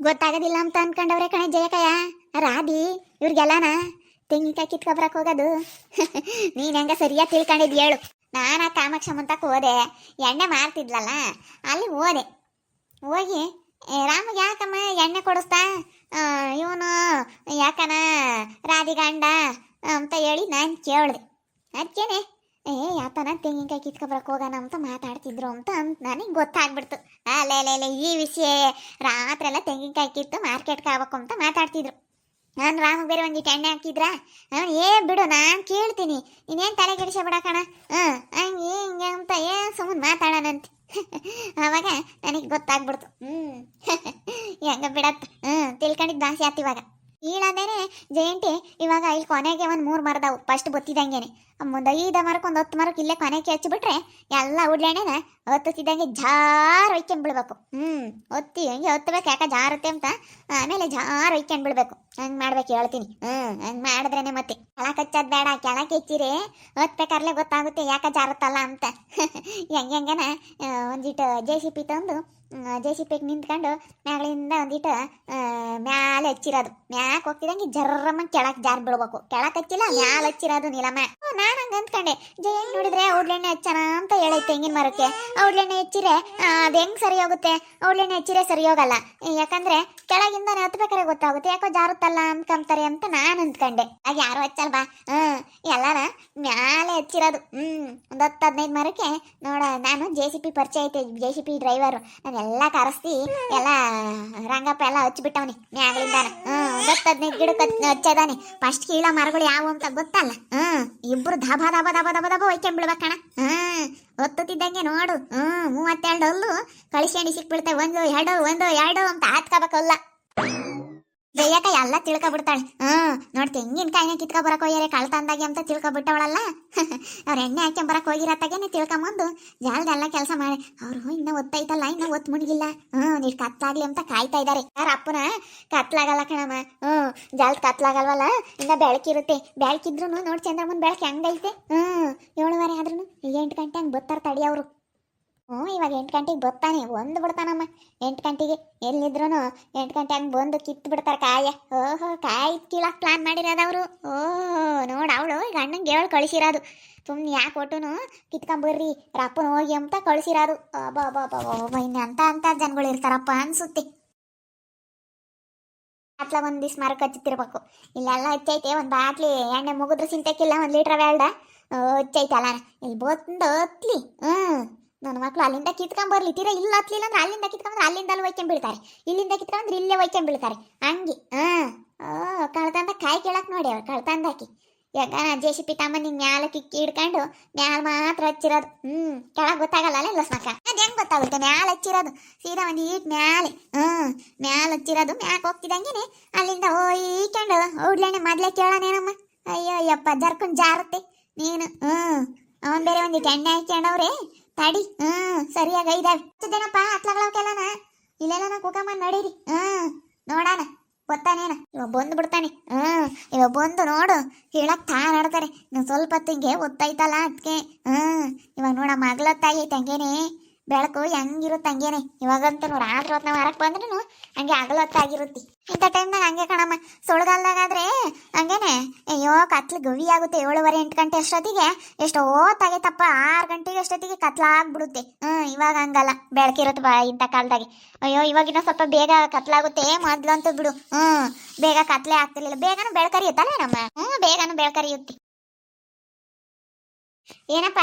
ಗೊತ್ತಾಗೋದಿಲ್ಲ ಅಂತ ಅನ್ಕೊಂಡವ್ರೆ ಕಣೆ ಜಯಕಯ್ಯ ರಾಧಿ ಇವ್ರಿಗೆಲ್ಲನ ತೆಂಗಿನಕಾಯಿ ಕಿತ್ಕೊಬರಕ್ ಹೋಗೋದು. ನೀನ್ ಹೆಂಗ ಸರಿಯಾಗಿ ತಿಳ್ಕೊಂಡಿದ್ ಹೇಳು. ನಾನು ಆ ಕಾಮಾಕ್ಷ ಮುಂತಕ್ಕೆ ಹೋದೆ, ಎಣ್ಣೆ ಮಾರ್ತಿದ್ಲಲ್ಲ ಅಲ್ಲಿ ಹೋದೆ. ಹೋಗಿ ರಾಮಗೆ ಯಾಕಮ್ಮ ಎಣ್ಣೆ ಕೊಡಿಸ್ತಾ ಇವನು ಯಾಕನ ರಾಧಿ ಗಂಡ ಅಂತ ಹೇಳಿ ನಾನು ಕೇಳಿದೆ. ಅದಕ್ಕೇನೆ ಯಾತನ ತೆಂಗಿನಕಾಯಿ ಕಿತ್ಕೊಬರಕ್ ಹೋಗೋಣ ಅಂತ ಮಾತಾಡ್ತಿದ್ರು ಅಂತ ನನಗೆ ಗೊತ್ತಾಗ್ಬಿಡ್ತು. ಅಲ್ಲೇ ಈ ವಿಷಯ ರಾತ್ರಿ ಎಲ್ಲ ತೆಂಗಿನಕಾಯಿ ಕಿತ್ತು ಮಾರ್ಕೆಟ್ಗೆ ಆಗ್ಬೇಕು ಅಂತ ಮಾತಾಡ್ತಿದ್ರು. ನಾನು ರಾಮಗೆ ಬೇರೆ ಒಂದಿಟ್ಟು ಎಣ್ಣೆ ಹಾಕಿದ್ರಾ ಬಿಡು ನಾನು ಕೇಳ್ತೀನಿ, ಇನ್ನೇನು ತಲೆ ಕೆಡಿಸ ಬಿಡಕಣ ಹಂಗೆ ಹಿಂಗೆ ಅಂತ ಸುಮ್ಮನೆ ಮಾತಾಡೋಣಂತೆ. ಆವಾಗ ನನಗೆ ಗೊತ್ತಾಗ್ಬಿಡ್ತು. ಹೆಂಗ ಬಿಡತ್ತ ತಿಳ್ಕೊಂಡಿದ್ದು ದಾಸಿ ಆಯ್ತು. ಇವಾಗ ಈಳಂದೇನೆ ಜಯಂತಿ ಇವಾಗ ಇಲ್ಲಿ ಕೊನೆಗೆ ಒಂದು 3 ಮರದವು ಫಸ್ಟ್ ಬತ್ತಿದಂಗೆನೆ. ಮುಂದೆ 5 ಮರಕ್ಕೆ ಒಂದು 10 ಮರಕ್ಕೆ ಇಲ್ಲೇ ಕೊನೆಗೆ ಹಚ್ಚಿಬಿಟ್ರೆ ಎಲ್ಲ ಉಡ್ಲೆಣ್ಣೆನ ಹೊತ್ತಿದ್ದಂಗೆ ಜಾರ್ ಒಯ್ಕೊಂಡ್ಬಿಡ್ಬೇಕು. ಒತ್ತಿ ಹಂಗೆ ಹೊತ್ತಬೇಕು, ಯಾಕೆ ಜಾರುತ್ತೆ ಅಂತ. ಆಮೇಲೆ ಜಾರ್ ಒಯ್ಕೊಂಡ್ಬಿಡ್ಬೇಕು. ಹಂಗೆ ಮಾಡ್ಬೇಕು ಹೇಳ್ತೀನಿ. ಹಂಗೆ ಮಾಡಿದ್ರೇನೆ ಮತ್ತೆ ಕೆಳಕ್ಕೆ ಹಚ್ಚೋದು ಬೇಡ. ಕೆಳಕ್ಕೆ ಹೆಚ್ಚಿರಿ ಹೊತ್ಬೇಕಾರ್ಲೆ ಗೊತ್ತಾಗುತ್ತೆ ಯಾಕೆ ಜಾರುತ್ತಲ್ಲ ಅಂತ. ಹೆಂಗನ ಒಂದಿಟ್ಟು JCB ತಂದು JCB ನಿಂತ್ಕೊಂಡು ಮ್ಯಾಗಳಿಂದ ಒಂದಿಟ್ಟು ಮ್ಯಾಲೆ ಹಚ್ಚಿರೋದು. ಮ್ಯಾಕ್ ಹೋಗ್ತಿದಂಗೆ ಜರ್ರಮ್ಮ ಕೆಳಕ್ಕೆ ಜಾರ್ ಬಿಡ್ಬೇಕು. ಕೆಳಕ್ಕೆ ಹಚ್ಚಿಲ್ಲ ಮ್ಯಾಲ ಹಚ್ಚಿರೋದು ನೀಲಮ್ಮ. ನಾನು ಹಂಗೆ ಅಂದ್ಕೊಂಡೆ ಜಯಂಗ್ ನೋಡಿದ್ರೆ ಔಡ್ಲೆಣ್ಣೆ ಹಚ್ಚೋಣ ಅಂತ ಹೇಳೈತೆ ತೆಂಗಿನ ಮರಕ್ಕೆ. ಔಡ್ಲೆಣ್ಣೆ ಹಚ್ಚಿರೆ ಅದು ಹೆಂಗೆ ಸರಿ ಹೋಗುತ್ತೆ? ಔಡ್ಲೆಣ್ಣೆ ಹಚ್ಚಿರೆ ಸರಿ ಹೋಗಲ್ಲ, ಯಾಕಂದ್ರೆ ಕೆಳಗಿಂದಾನೆ ಹತ್ಬೇಕಾರೆ ಗೊತ್ತಾಗುತ್ತೆ, ಯಾಕೋ ಜಾರುತ್ತಲ್ಲ ಅನ್ಕೊಂತಾರೆ ಅಂತ ನಾನು ಅಂದ್ಕೊಂಡೆ. ಆಗ ಯಾರು ಹಚ್ಚಲ್ವಾ ಎಲ್ಲಾರ ಮ್ಯಾಲೆ ಹಚ್ಚಿರೋದು. ಒಂದು 10-15 ಮರಕ್ಕೆ ನೋಡ ನಾನು JCB ಪರಿಚಯ ಐತೆ, JCB ಡ್ರೈವರು. ನಾನು ಎಲ್ಲ ಕರೆಸ್ತಿ ಎಲ್ಲ ರಂಗಪ್ಪ ಎಲ್ಲ ಹಚ್ಚಿಬಿಟ್ಟವನಿ ಮ್ಯಾಗಳಿಂದಾನ. 10-15 ಗಿಡಕ್ಕೆ ಹಚ್ಚದಾನೆ. ಫಸ್ಟ್ ಕೀಳ ಮರಗಳು ಯಾವುವು ಅಂತ ಗೊತ್ತಲ್ಲ. ಇಬ್ರು ದಬ ದಬ ದಬ ದಬ ದಬ ಒಯ್ಕೊಂಡ್ಬಿಡ್ಬೇಕಣ. ಹೊತ್ತುತ್ತಿದ್ದಂಗೆ ನೋಡು 32 ಅಲ್ಲು ಕಳಿಸ್ಕೊಂಡು ಸಿಕ್ಬಿಡ್ತೇವೆ. 1 2 ಅಂತ ಹಾತ್ಕೋಬೇಕಲ್ಲ. ಜಯಕ ಎಲ್ಲ ತಿಳ್ಕೊಬಿಡ್ತಾಳೆ. ನೋಡಿ ತೆಂಗಿನಕಾಯಿನ ಕಿತ್ಕೊಬರಕ್ ಹೋಗ್ಯಾರೆ ಕಳ್ತಂದಾಗೆ ಅಂತ ತಿಳ್ಕೊಬಿಟ್ಟವಳಲ್ಲ. ಅವ್ರು ಎಣ್ಣೆ ಹಾಕ್ಕೊಂಬರಕ್ ಹೋಗಿರತ್ತಾಗೇನೆ ತಿಳ್ಕೊಂಬಂದು ಜಾಲದೆಲ್ಲ ಕೆಲಸ ಮಾಡಿ ಅವರು ಇನ್ನ ಒತ್ತೈತಲ್ಲ, ಇನ್ನ ಒತ್ತು ಮುಣಗಿಲ್ಲ, ನೀರು ಕತ್ಲಾಗ್ಲಿ ಅಂತ ಕಾಯ್ತಾ ಇದ್ದಾರೆ. ಯಾರ ಅಪ್ಪನ ಕತ್ಲಾಗಲ್ಲ ಕಣಮ್ಮ. ಜಾಲದ ಕತ್ಲಾಗಲ್ವಲ್ಲ, ಇನ್ನ ಬೆಳಕಿರುತ್ತೆ. ಬೆಳಕಿದ್ರು ನೋಡಿ ಚಂದ್ರಮ್ಮನ ಬೆಳಕು ಹೆಂಗೈತೆ. 7:15 ಆದ್ರೂ 8 ಗಂಟೆ ಹಂಗೆ ಬರ್ತಾರೆ ತಡಿ ಅವರು. ಇವಾಗ 8 ಗಂಟೆಗೆ ಬರ್ತಾನೆ, ಒಂದು ಬಿಡ್ತಾನಮ್ಮ. 8 ಗಂಟೆಗೆ ಎಲ್ಲಿದ್ರು 8 ಗಂಟೆ ಹಂಗೆ ಬಂದು ಕಿತ್ತು ಬಿಡ್ತಾರೆ ಕಾಯ. ಕಾಯಿ ಕೀಳಕ್ಕೆ ಪ್ಲಾನ್ ಮಾಡಿರೋದವರು. ನೋಡು ಅವಳು ಈಗ ಅಣ್ಣಂಗೆ ಹೇಳಿ ಕಳಿಸಿರೋದು. ಸುಮ್ಮನೆ ಯಾಕೆ ಒಟ್ಟುನು ಕಿತ್ಕೊಂಬರ್ರಿ ರಪ್ಪನ ಹೋಗಿ ಅಂತ ಕಳಿಸಿರೋದು. ಇನ್ನು ಅಂತ ಜನಗಳು ಇರ್ತಾರಪ್ಪ ಅನ್ಸುತ್ತೆ. ಬಾಟ್ಲ ಒಂದು ದಿವ್ಸ ಮರಕ್ಕೆ ಹಚ್ಚುತ್ತಿರ್ಬೇಕು. ಇಲ್ಲೆಲ್ಲ ಹಚ್ಚೈತೆ. ಒಂದು ಬಾಟ್ಲಿ ಎಣ್ಣೆ ಮುಗಿದ್ರು ಸಿಂತೆಕ್ಕಿಲ್ಲ, 1 ಲೀಟ್ರ್ ಬೇಡ ಹಚ್ಚೈತಲ್ಲ. ಇಲ್ಲಿ ಬಂದು ಹತ್ಲಿ ನನ್ನ ಮಕ್ಳು ಅಲ್ಲಿಂದ ಕಿತ್ಕೊಂಬರ್ಲಿ. ತೀರಾ ಇಲ್ಲ ಹತ್ಲಿಲ್ಲ ಅಂದ್ರೆ ಅಲ್ಲಿಂದ ಕಿತ್ಕೊಂಡ್ರೆ ಅಲ್ಲಿಂದ ಅಲ್ಲಿ ಒಯ್ಕೊಂಡ್ಬಿಡ್ತಾರೆ, ಇಲ್ಲಿಂದ ಕಿತ್ಕೊಂಡ್ರೆ ಇಲ್ಲೇ ಒಯ್ಕೊಂಡ್ಬಿಡ್ತಾರೆ. ಹಂಗೆ ಕಳ್ತಂದ ಕಾಯಿ ಕೇಳಕ್ಕೆ ನೋಡಿ ಅವ್ರು ಕಳ್ತಂದಾಕಿ. ಯಾಕ JCB ತಮ್ಮನ ಮ್ಯಾಲ ಕಿಕ್ಕಿ ಹಿಡ್ಕೊಂಡು ಮ್ಯಾಲ ಮಾತ್ರ ಹಚ್ಚಿರೋದು. ಕೆಳಗೆ ಗೊತ್ತಾಗಲ್ಲ ಅಲ್ಲ ಲಸ್ಮಕ್ಕ. ಅದು ಹೆಂಗೆ ಗೊತ್ತಾಗುತ್ತೆ? ಮ್ಯಾಲ ಹಚ್ಚಿರೋದು ಸೀದಾ ಒಂದು ಈಟ್ ಮ್ಯಾಲೆ ಮ್ಯಾಲ ಹಚ್ಚಿರೋದು. ಮ್ಯಾಕ್ ಹೋಗ್ತಿದ್ದಂಗೆನೆ ಅಲ್ಲಿಂದ ಹೋಯ್ಕೊಂಡು ಔಡ್ಲೆಣ್ಣೆ ಮೊದಲೇ ಕೇಳೋನೇನಮ್ಮ. ಅಯ್ಯಪ್ಪ ಜರ್ಕೊಂಡು ಜಾರುತ್ತೆ ನೀನು. ಅವನ್ ಬೇರೆ ಒಂದಿಟ್ಟು ಎಣ್ಣೆ ಹಾಕ್ಕೊಂಡವ್ರೆ ತಡಿ. ಸರಿಯಾಗಿ 5 ಹಚ್ಚದೇನಪ್ಪ ಹತ್ಲಾಗಳವಕ್ಕೆಲ್ಲನ. ಇಲ್ಲೆಲ್ಲ ಕುಕಮ್ಮ ನಡೀರಿ ನೋಡೋಣ ಗೊತ್ತಾನೇನ. ಇವಾಗ ಬಂದು ಬಿಡ್ತಾನೆ. ಇವಾಗ ಬಂದು ನೋಡು ಹೇಳಕ್ ಆಡ್ತಾರೆ. ನೀವು ಸ್ವಲ್ಪ ಹೊತ್ತಿಗೆ ಒತ್ತೈತಲ್ಲ ಅದಕ್ಕೆ. ಇವಾಗ ನೋಡ ಮಗ್ಲತ್ತಾಗಿ ಹಂಗೇನೆ ಬೆಳಕು ಹೆಂಗಿರುತ್ತೆ ಹಂಗೇನೆ. ಇವಾಗಂತೂ ರಾತ್ರಿ ಹೊತ್ತು ನಾವು ಹೊರಕ್ಕೆ ಬಂದ್ರೂ ಹಂಗೆ ಹಗಲೊತ್ತಾಗಿರುತ್ತೆ. ಇಂಥ ಟೈಮ್ನಾಗ ಹಂಗೆ ಕಣಮ್ಮ. ಸೊಳ್ಗಾಲದಾಗಾದ್ರೆ ಹಂಗೇನೆ ಅಯ್ಯೋ ಕತ್ಲು ಗವಿ ಆಗುತ್ತೆ. 7:30-8 ಗಂಟೆ ಅಷ್ಟೊತ್ತಿಗೆ ಎಷ್ಟೋ ಹೊತ್ತಾಗೈತಪ್ಪ. 6 ಗಂಟೆಗೆ ಅಷ್ಟೊತ್ತಿಗೆ ಕತ್ಲಾಗ್ಬಿಡುತ್ತೆ. ಇವಾಗ ಹಂಗಲ್ಲ, ಬೆಳಕಿರುತ್ತೆ ಇಂಥ ಕಾಲದಾಗೆ. ಅಯ್ಯೋ ಇವಾಗಿನ ಸ್ವಲ್ಪ ಬೇಗ ಕತ್ಲಾಗುತ್ತೆ. ಮೊದ್ಲಂತೂ ಬಿಡು ಬೇಗ ಕತ್ಲೆ ಆಗ್ತಿರ್ಲಿಲ್ಲ. ಬೇಗನೂ ಬೆಳಕರಿಯುತ್ತಲ್ಲ ನಮ್ಮ. ಬೇಗನೂ ಬೆಳಕರಿಯುತ್ತೆ. ಏನಪ್ಪ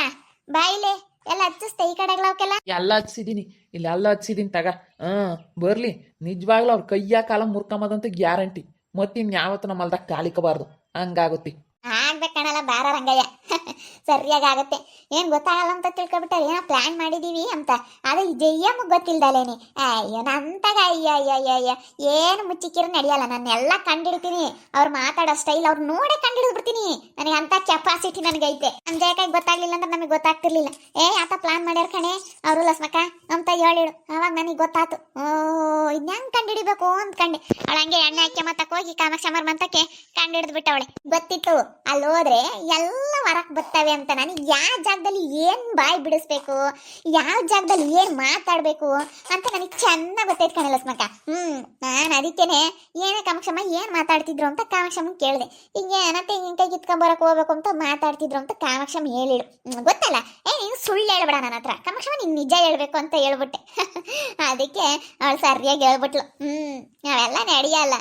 ಬಾಯಿಲೆ ಎಲ್ಲ ಹಚ್ಚಿಸ್ತೆ ಈ ಕಡೆಗಳವಕ್ಕೆಲ್ಲ? ಎಲ್ಲ ಹಚ್ಚಿದೀನಿ, ಇಲ್ಲಿ ಎಲ್ಲ ಹಚ್ಚಿದೀನಿ ತಗ. ಬರ್ಲಿ ನಿಜವಾಗ್ಲೂ ಅವ್ರ ಕೈಯ ಕಾಲ ಮುರ್ಕೊಂಬದಂತೂ ಗ್ಯಾರಂಟಿ. ಮತ್ತಿನ್ ಯಾವತ್ತು ನಮ್ಮ ಅಲ್ದಾಗ ಕಾಲಿಕಬಾರ್ದು, ಹಂಗಾಗುತ್ತೆ. ಆಗ್ಬೇಕು ಕಣಲ್ಲ ಬಾರ ರಂಗಯ್ಯ. ಸರಿಯಾಗಿ ಆಗತ್ತೆ. ಏನ್ ಗೊತ್ತಾಗಲ್ಲ ಅಂತ ತಿಳ್ಕೊಬಿಟ್ಟಾರೆ ಏನೋ ಪ್ಲಾನ್ ಮಾಡಿದೀವಿ ಅಂತ. ಅದು ಜಯ್ಯಮ್ಮ ಗೊತ್ತಿಲ್ದಲೇನೆ. ಅಯ್ಯೋ ನಂತಾಗ ಅಯ್ಯ ಏನು ಮುಚ್ಚಿಕ್ಕಿರು ನಡೆಯಲ್ಲ. ನಾನೆಲ್ಲ ಕಂಡಿಡ್ತೀನಿ. ಅವ್ರು ಮಾತಾಡೋ ಸ್ಟೈಲ್ ಅವ್ರು ನೋಡೇ ಕಂಡಿಡ್ಬಿಡ್ತೀನಿ. ನನಗೆ ಅಂತ ಕೆಪಾಸಿಟಿ ನನಗೈತೆ. ನಮ್ಮ ಜಯಕಾಗಿ ಗೊತ್ತಾಗ್ಲಿಲ್ಲ ಅಂದ್ರೆ ನಮಗೆ ಗೊತ್ತಾಗ್ತಿರ್ಲಿಲ್ಲ. ಆತ ಪ್ಲಾನ್ ಮಾಡ್ಯಾರ ಕಣೆ ಅವರು ಲಸ್ಮಕ್ಕ ಅಂತ ಹೇಳಿಳು. ಅವಾಗ ನನಗೆ ಗೊತ್ತಾತು. ಇದ್ಯಾಂಗ ಕಂಡಿಡಿಬೇಕು ಅಂದ್ಕಂಡೆ. ಅವಳು ಹಂಗೆ ಎಣ್ಣೆ ಹಾಕಿ ಮತ್ತಕ್ಕೆ ಹೋಗಿ ಕಾಮಾಕ್ಷ ಮಂತಕ್ಕೆ ಕಂಡಿಡ್ದು ಬಿಟ್ಟವಳೆ. ಗೊತ್ತಿತ್ತು ಅಲ್ಲಿ ಹೋದ್ರೆ ಎಲ್ಲ ಹೊರ ಯಾವಾಗ ಬರ್ತವೆ ಅಂತ ನನಗೆ ಯಾವ ಜಾಗದಲ್ಲಿ ಏನು ಬಾಯಿ ಬಿಡಿಸ್ಬೇಕು, ಯಾವ ಜಾಗದಲ್ಲಿ ಏನು ಮಾತಾಡಬೇಕು ಅಂತ ನನಗೆ ಚೆನ್ನಾಗಿ ಗೊತ್ತೈತೆ ಕಣಲ್ಲ ಸ್ಮಕ. ನಾನು ಅದಕ್ಕೇನೆ ಏನೇ ಕಾಮಾಕ್ಷಮ್ಮ ಏನು ಮಾತಾಡ್ತಿದ್ರು ಅಂತ ಕಾಮಾಕ್ಷಮ್ಮನ ಕೇಳಿದೆ. ಹಿಂಗೆ ಏನೋ ತೆಂಗಿನಕಾಯಿ ಕಿತ್ಕೊಂಬರಕ್ಕೆ ಹೋಗ್ಬೇಕು ಅಂತ ಮಾತಾಡ್ತಿದ್ರು ಅಂತ ಕಾಮಾಕ್ಷಮ್ಮ ಹೇಳಿಳು. ಗೊತ್ತಲ್ಲ, ನೀನು ಸುಳ್ಳು ಹೇಳ್ಬೇಡ ನನ್ನ ಹತ್ರ ಕಾಮಾಕ್ಷಮ್ಮ, ನೀನು ನಿಜ ಹೇಳ್ಬೇಕು ಅಂತ ಹೇಳ್ಬಿಟ್ಟೆ. ಅದಕ್ಕೆ ಅವಳು ಸರಿಯಾಗಿ ಹೇಳ್ಬಿಟ್ಲು. ಅವೆಲ್ಲ ನಡೆಯಲ್ಲ.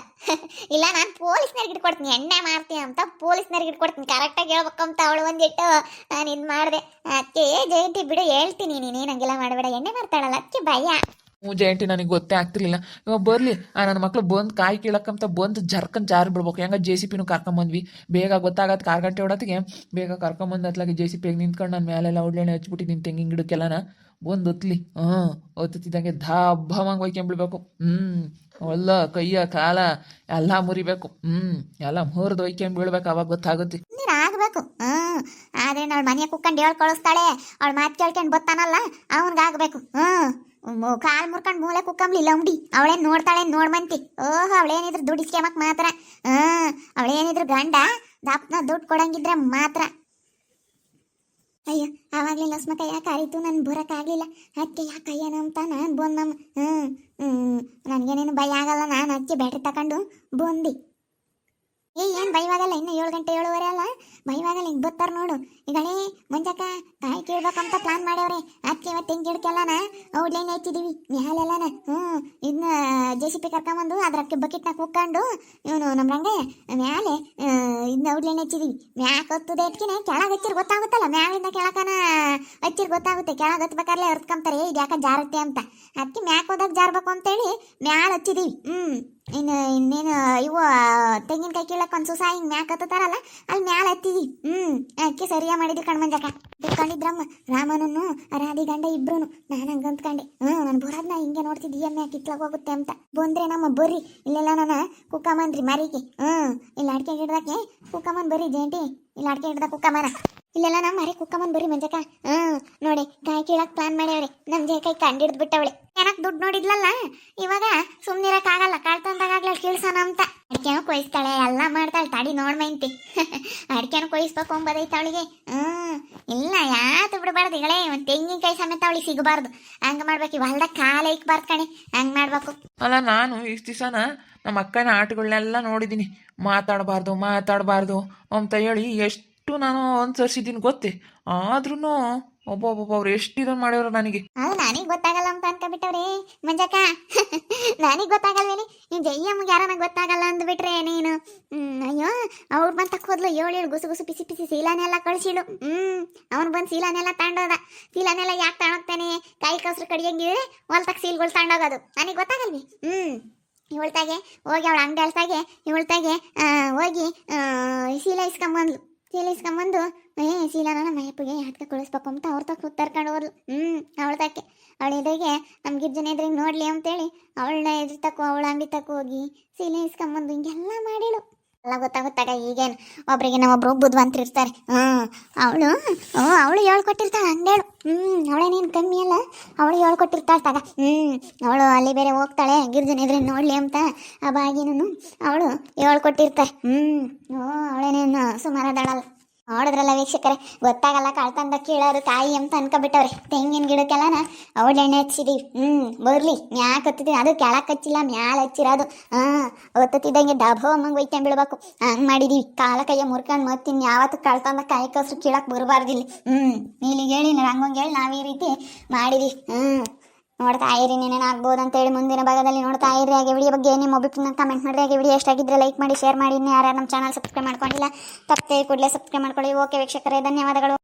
ಇಲ್ಲ ನಾನು ಪೊಲೀಸ್ನವ್ರಿಗೆ ಇಟ್ಕೊಡ್ತೀನಿ, ಎಣ್ಣೆ ಮಾಡ್ತೀನಿ ಅಂತ ಪೊಲೀಸ್ನವ್ರಿಗೆ ಇಟ್ಕೊಡ್ತೀನಿ, ಕರೆಕ್ಟಾಗಿ ಹೇಳ್ಬೇಕು ಅಂತ ಅವಳು ಒಂದಿಟ್ಟು ನಾನು ಇದು ಮಾಡಿದೆ. ಅದಕ್ಕೆ ಜಯಂತಿ ಬಿಡು ಹೇಳ್ತೀನಿ, ನೀನೇನು ಹಂಗೆಲ್ಲ ಮಾಡಬೇಡ, ಎಣ್ಣೆ ಮಾಡ್ತಾಳಲ್ಲ ಅದಕ್ಕೆ ಭಯ. ಜಯಂತಿ ನನಗೆ ಗೊತ್ತೇ ಆಗ್ತಿರ್ಲಿಲ್ಲ. ಇವಾಗ ಬರಲಿ ನನ್ನ ಮಕ್ಳು ಬಂದು ಕಾಯಿ ಕೀಳಕ್ಕಂತ ಬಂದು ಜರ್ಕನ್ ಜಾರಿ ಬಿಡ್ಬೇಕು. ಹೆಂಗ JCPನೂ ಕರ್ಕೊಂಬಂದ್ವಿ, ಬೇಗ ಗೊತ್ತಾಗತ್ತೆ 6 ಗಂಟೆ ಹೊಡೋತ್ತಿಗೆ ಬೇಗ ಕರ್ಕೊಂಬಂದು ಅತ್ಲಾಗೆ JCP ನಿಂತ್ಕೊಂಡು ನಾನು ಮೇಲೆಲ್ಲ ಒಳ್ಳೆಣ್ಣೆ ಹಚ್ಬಿಟ್ಟಿದ್ದೀನಿ ತೆಂಗಿನ ಗಿಡಕ್ಕೆಲ್ಲನ. ಬಂದು ಒತ್ಲಿ ಒತ್ತಿದ್ದಂಗೆ ಧಾಭವಾಗಿ ಒಯ್ಕೊಂಬಿಡ್ಬೇಕು. ಒಲ್ಲ ಕೈಯ ಕಾಲ ಎಲ್ಲ ಮುರಿಬೇಕು. ಎಲ್ಲ ಮುರಿದು ಒಯ್ಕೊಂಡ್ಬೀಳ್ಬೇಕು, ಅವಾಗ ಗೊತ್ತಾಗುತ್ತೆ. ನೀನು ಆಗ್ಬೇಕು. ಆದ್ರೆ ಅವಳು ಮನೆಯ ಕುಕ್ಕಂಡು ಹೇಳಿ ಕಳಿಸ್ತಾಳೆ, ಅವಳು ಮಾತು ಕೇಳ್ಕೊಂಡು ಬತ್ತಾನಲ್ಲ ಅವನಿಗಾಗಬೇಕು. ಕಾಲು ಮುರ್ಕೊಂಡು ಮೂಲೆ ಕುಕ್ಕಂಬ್ಲಿಲ್ಲ ಉಂಡಿ, ಅವಳೇನು ನೋಡ್ತಾಳೆ ನೋಡ್ಮಂತಿ. ಅವಳೇನಿದ್ರು ದುಡ್ಡು ಇಸ್ಕೆಮಕ್ ಮಾತ್ರ. ಅವಳೇನಿದ್ರು ಗಂಡ ದಪ್ಪನ ದುಡ್ಡು ಕೊಡಂಗಿದ್ರೆ ಮಾತ್ರ. ಅಯ್ಯೋ ಆವಾಗಲಿಲ್ಲ ಸ್ಮಕ ಯಾಕೆ ಅರಿತು ನಾನು ಬರೋಕ್ಕಾಗಲಿಲ್ಲ. ಅದಕ್ಕೆ ಯಾಕೆ ಅಯ್ಯನ ಅಂತ ನಾನು ಬಂದಮ್ಮ. ನನಗೇನೇನು ಭಯ ಆಗಲ್ಲ, ನಾನು ಅದಕ್ಕೆ ಬ್ಯಾಟ್ರಿ ತಗೊಂಡು ಬಂದು. ಏನು ಭಯವಾಗಲ್ಲ, ಇನ್ನು 7 ಗಂಟೆ 7:15 ಅಲ್ಲ, ಭಯವಾಗಲ್ಲ. ಹಿಂಗೆ ಬರ್ತಾರೆ ನೋಡು ಈಗಳೇ ಮಂಜಕ್ಕ ಕಾಯಿ ಕೇಳ್ಬೇಕಂತ ಪ್ಲಾನ್ ಮಾಡ್ಯವ್ರೆ. ಅದಕ್ಕೆ ಇವತ್ತು ತೆಂಗಿನ ಗಿಡಕ್ಕೆಲ್ಲನ ಔಡ್ಲೈನ್ ಹಚ್ಚಿದೀವಿ ಮ್ಯಾಲೆಲ್ಲನ. ಇದನ್ನ JCP ಕರ್ಕೊಂಬಂದು ಅದ್ರಕ್ಕೆ ಬಕೆಟ್ನಾಗ ಕುಕ್ಕೊಂಡು ಇವನು ನಮ್ಮ ರಂಗಯ್ಯ ಮ್ಯಾಲೆ ಇದನ್ನ ಔಡ್ಲೈನ್ ಹಚ್ಚಿದೀವಿ. ಮ್ಯಾಕ್ ಹತ್ತದ ಎಟ್ಕಿನ ಕೆಳಗೆ ಹಚ್ಚಿರ್ ಗೊತ್ತಾಗುತ್ತಲ್ಲ, ಮ್ಯಾಲಿಂದ ಕೆಳಕನ ಹಚ್ಚಿರ್ ಗೊತ್ತಾಗುತ್ತೆ. ಕೆಳಗೆ ಹತ್ಬೇಕಾರ್ಲೆ ಹರ್ತ್ಕೊಂತಾರೆ ಇದು ಯಾಕೆ ಜಾರುತ್ತೆ ಅಂತ. ಅದಕ್ಕೆ ಮ್ಯಾಕ್ ಹೋದಾಗ ಜಾರ್ಬೇಕು ಅಂತೇಳಿ ಮ್ಯಾಲೆ ಹಚ್ಚಿದೀವಿ. ಇನ್ನೇನು ಇವು ತೆಂಗಿನಕಾಯಿ ಕೀಳಕ್ಕೆ ಒಂದು ಸುಸ ಹಿಂಗೆ ಮ್ಯಾಕ್ ಹತ್ತಾರಲ್ಲ ಅಲ್ಲಿ ಮ್ಯಾಲೆ ಹತ್ತಿದೀವಿ. ಅದಕ್ಕೆ ಸರಿಯಾಗಿ ಮಾಡಿದ್ವಿ ಕಣ್ಮಂಜಕ್ಕ. ಬಿಟ್ಕೊಂಡಿದ್ರಮ್ಮ ರಾಮನನ್ನು ರಾಧಿ ಗಂಡ ಇಬ್ರು. ನಾನು ಹಂಗೆ ಅಂದ್ಕೊಂಡೆ. ನಾನು ಬರೋದ್ನ ಹಿಂಗೆ ನೋಡ್ತಿದ್ದಿ ಮ್ಯಾಕ್ ಇತ್ಲಾಗ ಹೋಗುತ್ತೆ ಅಂತ. ಬಂದ್ರೆ ನಮ್ಮ ಬರ್ರಿ ಇಲ್ಲೆಲ್ಲ ನಾನು ಕುಕ್ಕಮ್ಮನ್ರಿ ಮರಿಗೆ. ಇಲ್ಲಿ ಅಡಿಕೆ ಗಿಡದಕ್ಕೆ ಕುಕ್ಕಮ್ಮನ್ ಬರ್ರಿ ಜೇಂಟಿ, ಇಲ್ಲಿ ಅಡಿಕೆ ಗಿಡದ ಕುಕ್ಕಮ್ಮನ ಇಲ್ಲೆಲ್ಲ ನಮ್ಮ ಮರಿ ಕುಕ್ಕಮ್ಮನ್ ಬರ್ರಿ ಮಂಜಕ್ಕ. ನೋಡಿ ಕಾಯಿ ಕೀಳಕ್ ಪ್ಲಾನ್ ಮಾಡ್ಯಾವ್ರಿ. ನಮ್ಮ ಜೇಕಾಯಿ ಕಂಡಿಡ್ದು ಬಿಟ್ಟವಳೆ. ಏನಕ್ಕೆ ದುಡ್ಡು ನೋಡಿದ್ಲಲ್ಲ, ಇವಾಗ ಸುಮ್ಮನಿರಕ್ಕಾಗಲ್ಲ, ಕಳ್ತಂದಾಗಲೇ ಕೀಳ್ಸೋಣ ಅಂತ. ಅಡಿಕೆನೂ ಕೊಯ್ಸ್ತಾಳೆ, ಎಲ್ಲ ಮಾಡ್ತಾಳೆ. ತಡಿ ನೋಡ್ಮೈಂತಿ ಅಡಿಕೆನೂ ಕೊಯ್ಸ್ಬೇಕು ಅಂಬದೈತೆ ಅವಳಿಗೆ. ಇಲ್ಲ ಯಾತು ಬಿಡಬಾರ್ದು ಈಗಳೇ, ಒಂದು ತೆಂಗಿನಕಾಯಿ ಸಮೇತ ಅವಳಿಗೆ ಸಿಗಬಾರ್ದು. ಹಂಗೆ ಮಾಡ್ಬೇಕು, ಇವಾಗ ಕಾಲ ಇಕ್ಬಾರ್ದು ಕಣೆ, ಹಂಗೆ ಮಾಡ್ಬೇಕು. ಅಲ್ಲ ನಾನು ಇಷ್ಟು ದಿವಸನ ನಮ್ಮ ಅಕ್ಕನ ಆಟಗಳನ್ನೆಲ್ಲ ನೋಡಿದ್ದೀನಿ. ಮಾತಾಡಬಾರ್ದು ಅಂತ ಹೇಳಿ ಎಷ್ಟು ನಾನು ಅನುಸರಿಸಿದ್ದೀನಿ ಗೊತ್ತೇ. ಆದ್ರೂ ಒಬ್ಬೊಬ್ಬೊಬ್ಬರು ಎಷ್ಟು ಇದನ್ನು ಮಾಡ್ಯವ್ರು ನನಗೆ. ಅದು ನನಗೆ ಗೊತ್ತಾಗಲ್ಲ ಅಂತ ಅನ್ಕೊಂಡ್ಬಿಟ್ಟವ್ರಿ ಮಂಜಕ್ಕ. ನನಗೆ ಗೊತ್ತಾಗಲ್ವೇನಿ, ನೀನು ಜಯ್ಯಮ್ಮಗೆ ಯಾರನ್ನ ಗೊತ್ತಾಗಲ್ಲ ಅಂದ್ಬಿಟ್ರೆ ನೀನು. ಅಯ್ಯೋ ಅವ್ರು ಬಂದು ತಕ್ಕೋದ್ಲು 7 ಗುಸು ಗುಸು ಪಿಸಿ ಪಿಸಿ ಸೀಲಾನೆಲ್ಲ ಕಳಿಸಿಳು. ಅವ್ನು ಬಂದು ಸೀಲಾನೆಲ್ಲ ತಗೊಂಡೋದ. ಸೀಲಾನೆಲ್ಲ ಯಾಕೆ ತಗೊಂಡೋಗ್ತಾನೆ, ಕಾಯಿ ಕಸ್ರು ಕಡಿಯಂಗಿದ್ರೆ ಹೊಲ್ತಕ್ಕ ಸೀಲ್ಗಳು ತಗೊಂಡೋಗೋದು. ನನಗೆ ಗೊತ್ತಾಗಲ್ವಿ. ಇವಳ್ತಾಗೆ ಹೋಗಿ ಅವಳ ಅಂಗಡಿ ಅಲ್ತಾಗೆ ಇವಳ್ತಾಗೆ ಹೋಗಿ ಸೀಲ ಇಸ್ಕೊಂಬಂದ್ಲು. ಸೀಲಾನ ಮಯಪ್ಪಗೆ ಹತ್ಕ ಕಳಿಸ್ಬೇಕು ಅಂತ ಅವ್ರ ತಕ್ಕ ತರ್ಕೊಂಡು ಹೋದ್ಲು. ಅವಳ್ತಕ್ಕೆ ಅವಳ ಎದುರಿಗೆ ನಮ್ಮ ಗಿರ್ಜನ ಎದುರಿಗೆ ನೋಡ್ಲಿ ಅಂತೇಳಿ ಅವಳನ್ನ ಎದುರು ತಕ್ಕೋ ಅವಳ ಅಂಗಡಿ ತಕ್ಕ ಹೋಗಿ ಸೀಲೆ ಇಸ್ಕೊಂಬಂದು ಹಿಂಗೆಲ್ಲ ಮಾಡಿಳು. ಎಲ್ಲ ಗೊತ್ತಾಗ ಈಗೇನು ಒಬ್ರಿಗೆ ನಾವೊಬ್ರು ಬುದ್ಧಿವಂತರು ಇರ್ತಾರೆ. ಅವಳು ಹೇಳ್ಕೊಟ್ಟಿರ್ತಾಳೆ ಅಂಗಡಿಯಳು. ಅವಳೇನೇನು ಕಮ್ಮಿ ಅಲ್ಲ, ಅವಳು ಹೇಳ್ಕೊಟ್ಟಿರ್ತಾಳೆ ತಗ. ಅವಳು ಅಲ್ಲಿ ಬೇರೆ ಹೋಗ್ತಾಳೆ ಗಿರ್ಜನ ಎದುರಿಗೆ ನೋಡ್ಲಿ ಅಂತ. ಆ ಬಾಗಿನೂ ಅವಳು ಹೇಳ್ಕೊಟ್ಟಿರ್ತಾರೆ. ಅವಳೇನೇನು ಸುಮಾರದಾಳಲ್ಲ. ನೋಡಿದ್ರಲ್ಲ ವೀಕ್ಷಕರೇ, ಗೊತ್ತಾಗಲ್ಲ ಕಳ್ತಂದ ಕೀಳೋರು ಕಾಯಿ ಅಂತ ಅನ್ಕೊಬಿಟ್ಟವ್ರೆ. ತೆಂಗಿನ ಗಿಡಕ್ಕೆಲ್ಲನ ಅವಳೆಣ್ಣೆ ಹಚ್ಚಿದೀವಿ. ಬರ್ಲಿ ಮ್ಯಾಕ್ ಹತ್ತಿದೀವಿ, ಅದು ಕೆಳಕ್ಕೆ ಹಚ್ಚಿಲ್ಲ ಮ್ಯಾಲೆ ಹಚ್ಚಿರೋದು. ಹೊತ್ತಿದ್ದಂಗೆ ಡಬೋ ಅಮ್ಮಂಗೆ ಒಯ್ಕೊಂಡು ಬಿಡ್ಬೇಕು. ಹಂಗೆ ಮಾಡಿದೀವಿ. ಕಾಲ ಕೈಯ ಮುರ್ಕೊಂಡು ಮತ್ತಿನ್ ಯಾವತ್ತು ಕಳ್ತಂದ ಕಾಯಿ ಕಸ್ರು ಕೀಳಕ್ಕೆ ಬರಬಾರ್ದಿಲ್ಲ. ನೀಲಿಗೆ ಹೇಳಿ ರಂಗಂಗೆ ಹೇಳಿ ನಾವು ಈ ರೀತಿ ಮಾಡಿದೀವಿ. ನೋಡ್ತಾ ಇರಿ, ಏನೇನು ಆಗ್ಬೋದು ಅಂತೇಳಿ ಮುಂದಿನ ಭಾಗದಲ್ಲಿ ನೋಡ್ತಾ ಇರಿ. ಹಾಗೆ ವಿಡಿಯೋ ಬಗ್ಗೆ ನಿಮ್ಮ ಒಬ್ಬಿಟ್ಟು ಕಮೆಂಟ್ ಮಾಡಿರಿ. ಹಾಗೆ ವಿಡಿಯೋ ಎಷ್ಟಾಗಿದ್ದರೆ ಲೈಕ್ ಮಾಡಿ, ಶೇರ್ ಮಾಡಿ. ಯಾರು ನಮ್ಮ ಚಾನಲ್ ಸಬ್ಸ್ಕ್ರೈಬ್ ಮಾಡ್ಕೊಂಡಿಲ್ಲ ತಪ್ಪದೆ ಕೂಡಲೇ ಸಬ್ಸ್ಕ್ರೈಬ್ ಮಾಡ್ಕೊಳ್ಳಿ. ಓಕೆ ವೀಕ್ಷಕರೇ, ಧನ್ಯವಾದಗಳು.